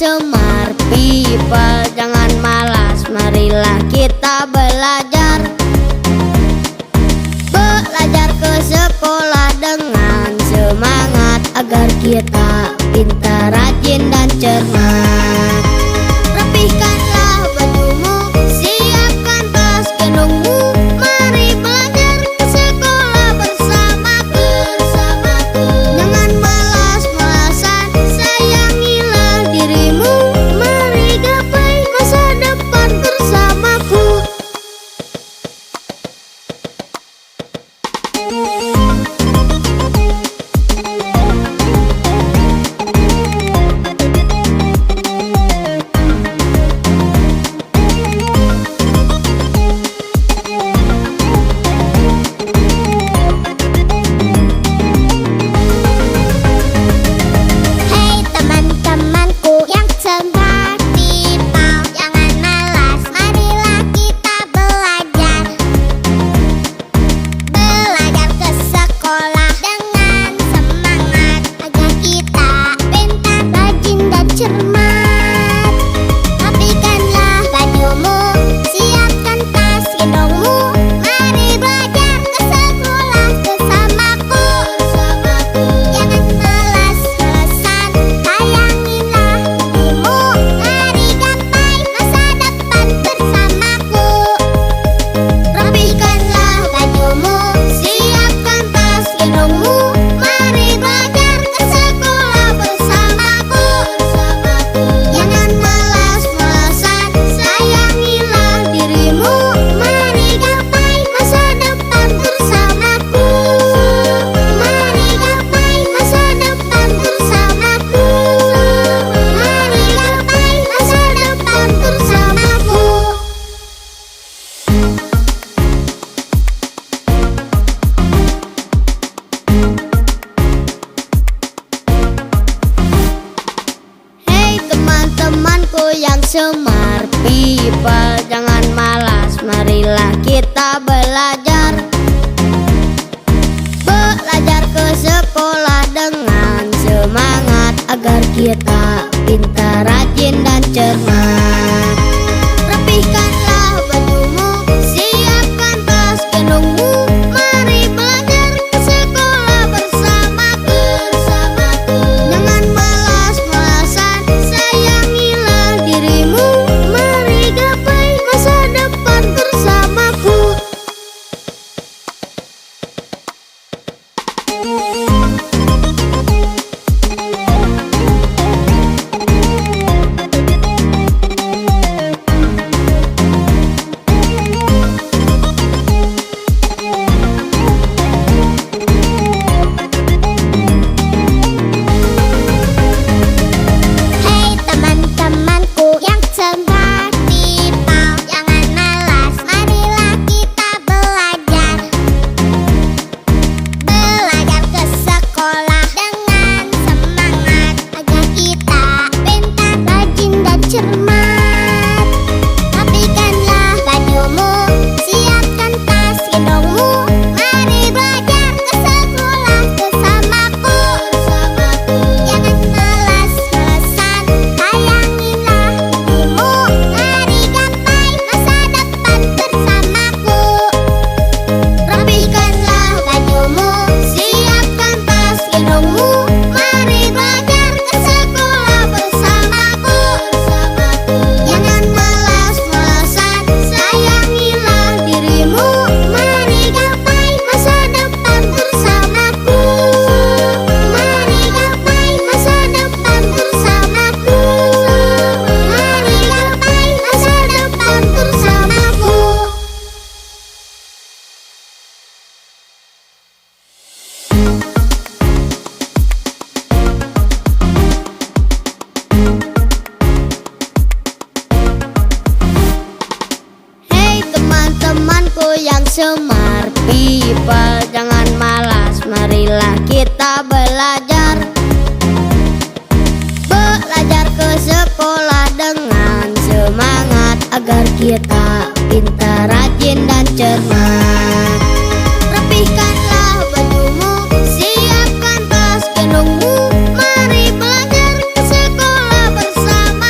semar, people jangan malas, marilah kita belajar. Belajar ke sekolah dengan semangat, agar kita pintar, rajin dan cermat. Rapihkanlah bajumu, siapkan tas gendongmu, mari belajar ke sekolah bersamaku. Jangan malas-malasan, sayangilah dirimu, mari gapai masa depan bersamaku. Hei teman-temanku yang sempat people, jangan malas, marilah kita belajar. Belajar ke sekolah dengan semangat, agar kita pintar, rajin dan cermat. Rapihkanlah bajumu, siapkan tas gendongmu, mari belajar ke sekolah bersamaku. Jangan malas-malasan, sayangilah dirimu, mari gapai masa depan bersamaku. Rapihkanlah bajumu, siapkan tas gendongmu, mari belajar ke sekolah bersamaku. Jangan malas-malasan, sayangilah dirimu, mari gapai masa depan bersamaku. Mari gapai masa depan bersamaku. Mari gapai masa depan bersamaku. Hei teman-temanku yang semar, people jangan malas, marilah kita belajar. Belajar ke sekolah dengan semangat, agar kita pintar, rajin dan cermat. Rapihkanlah bajumu, siapkan tas gendongmu, mari belajar ke sekolah bersamaku. Jangan malas-malasan, sayangilah dirimu, mari gapai masa depan bersamaku. Hei teman-temanku yang sempat people, jangan malas, marilah kita belajar. Belajar ke sekolah dengan semangat, agar kita pintar, rajin dan cermat. Rapihkanlah bajumu, siapkan tas gendongmu, mari belajar ke sekolah bersamaku. Jangan malas-malasan, sayangilah dirimu, mari gapai masa depan bersamaku. Rapihkanlah bajumu, siapkan tas gendongmu, mari belajar ke sekolah bersamaku. Jangan malas-malasan, sayangilah dirimu, mari gapai masa depan bersamaku. Mari gapai masa depan bersamaku. Mari gapai masa depan bersamaku. Hei teman-temanku yang semar, people jangan malas, marilah kita belajar. Belajar ke sekolah dengan semangat, agar kita pintar, rajin dan cermat. Rapihkanlah bajumu, siapkan tas gendongmu, mari belajar ke sekolah bersama.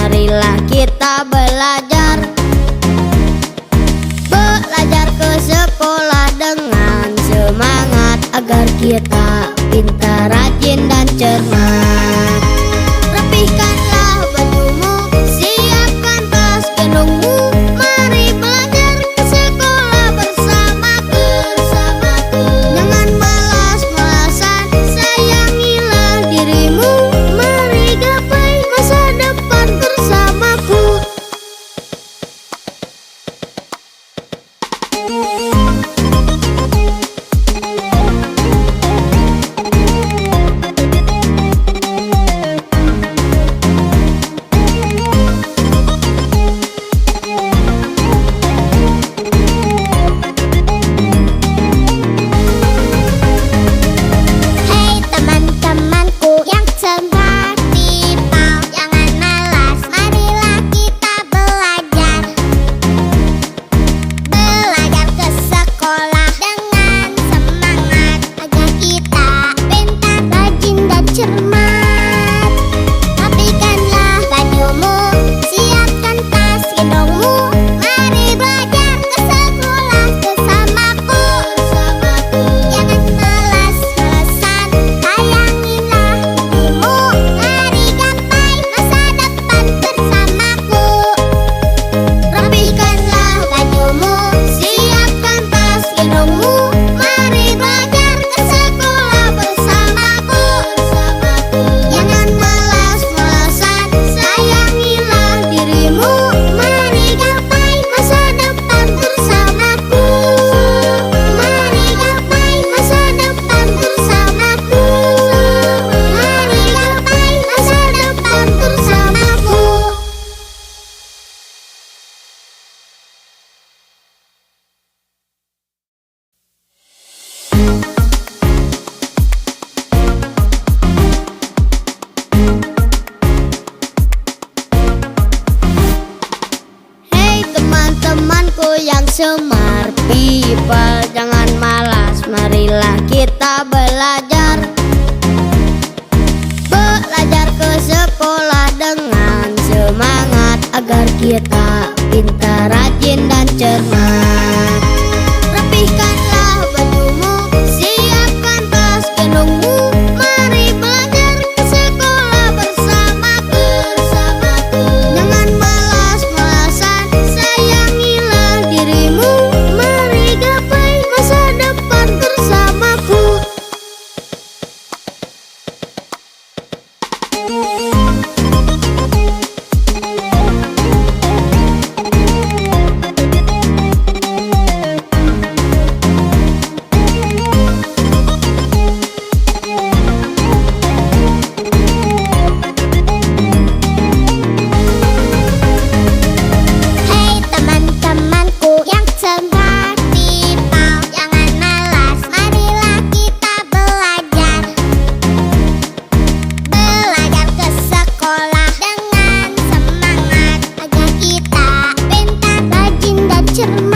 marilah kita belajar. Belajar ke sekolah dengan semangat, agar kita pintar, rajin, dan cermat. Rapihkanlah bajumu, siapkan tas gendongmu, mari belajar ke sekolah bersamaku. Jangan malas-malasan, sayangilah dirimu, mari gapai masa depan bersamaku. Hei teman-temanku yang seperti Pau, jangan malas, marilah kita belajar. Belajar ke sekolah dengan semangat, agar kita pintar, rajin, dan cermat. Rapihkanlah bajumu, siapkan tas gendongmu, mari belajar ke sekolah bersamaku. Jangan malas-malasan, sayangilah dirimu, mari gapai masa depan bersamaku. Rapihkanlah bajumu, siapkan tas gendongmu, mari belajar ke sekolah bersamaku. Jangan malas-malasan, sayangilah dirimu, mari gapai masa depan bersamaku. Mari gapai masa depan bersamaku. Mari gapai masa depan bersamaku. Hei teman-temanku yang semar people, jangan malas, marilah kita belajar. Belajar ke sekolah dengan semangat, agar kita pintar, rajin, dan cermat. Rapihkanlah bajumu, siapkan tas gendongmu, mari belajar ke sekolah bersamaku. Jangan malas-malasan, sayangilah dirimu, mari gapai masa depan bersamaku. Hei teman-temanku yang seperti Pau, jangan malas, marilah kita belajar. Belajar ke sekolah dengan semangat, agar kita pintar, rajin, dan cermat.